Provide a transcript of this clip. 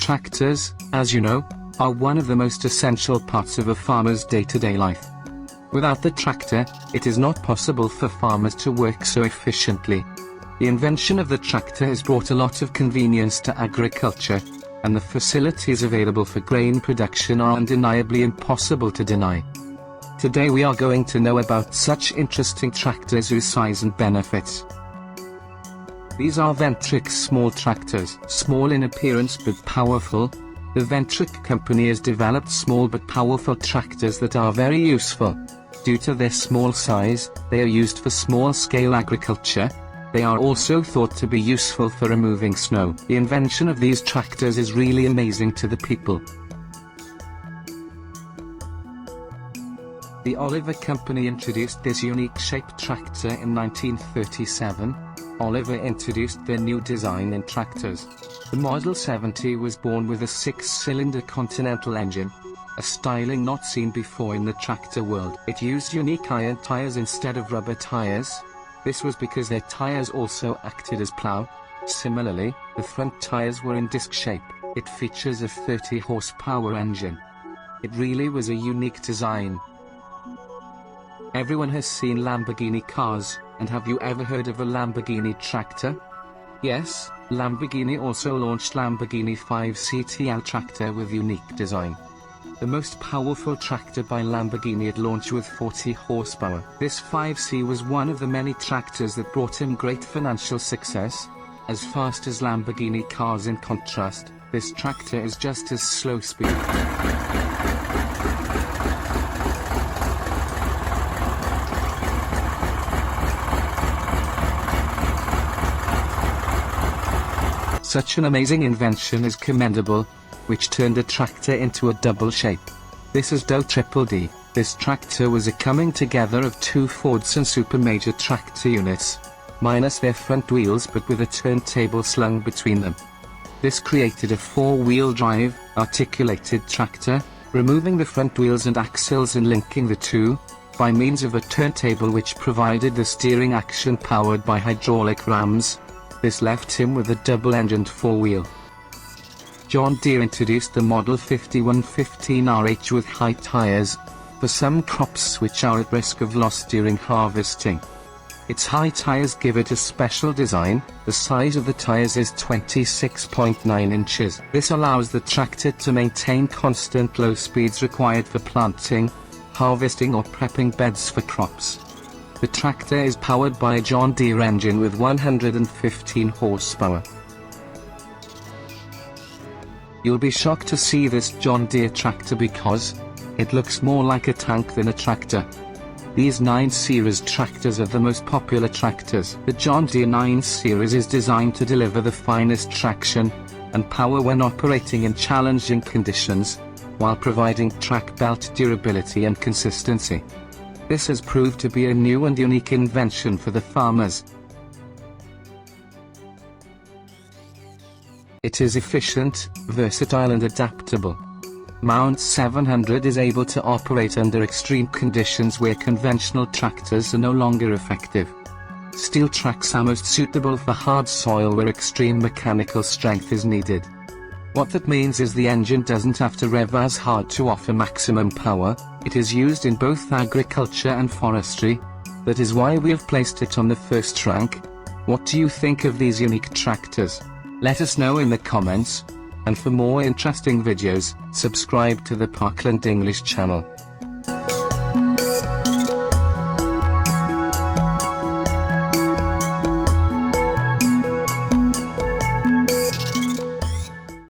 Tractors, as you know, are one of the most essential parts of a farmer's day-to-day life. Without the tractor, it is not possible for farmers to work so efficiently. The invention of the tractor has brought a lot of convenience to agriculture, and the facilities available for grain production are undeniably impossible to deny. Today we are going to know about such interesting tractors whose size and benefits. These are Ventric small tractors, small in appearance but powerful. The Ventric company has developed small but powerful tractors that are very useful. Due to their small size, they are used for small-scale agriculture. They are also thought to be useful for removing snow. The invention of these tractors is really amazing to the people. The Oliver Company introduced this unique-shaped tractor in 1937. Oliver introduced their new design in tractors. The Model 70 was born with a 6-cylinder Continental engine, a styling not seen before in the tractor world. It used unique iron tires instead of rubber tires. This was because their tires also acted as plow. Similarly, the front tires were in disc shape. It features a 30 horsepower engine. It really was a unique design. Everyone has seen Lamborghini cars, and have you ever heard of a Lamborghini tractor? Yes, Lamborghini also launched Lamborghini 5CTL tractor with unique design. The most powerful tractor by Lamborghini at launch with 40 horsepower. This 5C was one of the many tractors that brought him great financial success. As fast as Lamborghini cars in contrast, this tractor is just as slow speed. Such an amazing invention is commendable, which turned a tractor into a double shape. This is Deere Triple D. This tractor was a coming together of two Fordson super major tractor units, minus their front wheels but with a turntable slung between them. This created a four-wheel drive, articulated tractor, removing the front wheels and axles and linking the two, by means of a turntable which provided the steering action powered by hydraulic rams. This left him with a double-engined four-wheel. John Deere introduced the Model 5115RH with high tires, for some crops which are at risk of loss during harvesting. Its high tires give it a special design. The size of the tires is 26.9 inches. This allows the tractor to maintain constant low speeds required for planting, harvesting or prepping beds for crops. The tractor is powered by a John Deere engine with 115 horsepower. You'll be shocked to see this John Deere tractor because it looks more like a tank than a tractor. These 9 Series tractors are the most popular tractors. The John Deere 9 Series is designed to deliver the finest traction and power when operating in challenging conditions, while providing track belt durability and consistency. This has proved to be a new and unique invention for the farmers. It is efficient, versatile and adaptable. Mount 700 is able to operate under extreme conditions where conventional tractors are no longer effective. Steel tracks are most suitable for hard soil where extreme mechanical strength is needed. What that means is the engine doesn't have to rev as hard to offer maximum power. It is used in both agriculture and forestry. That is why we have placed it on the first rank. What do you think of these unique tractors? Let us know in the comments. And for more interesting videos, subscribe to the Parkland English channel.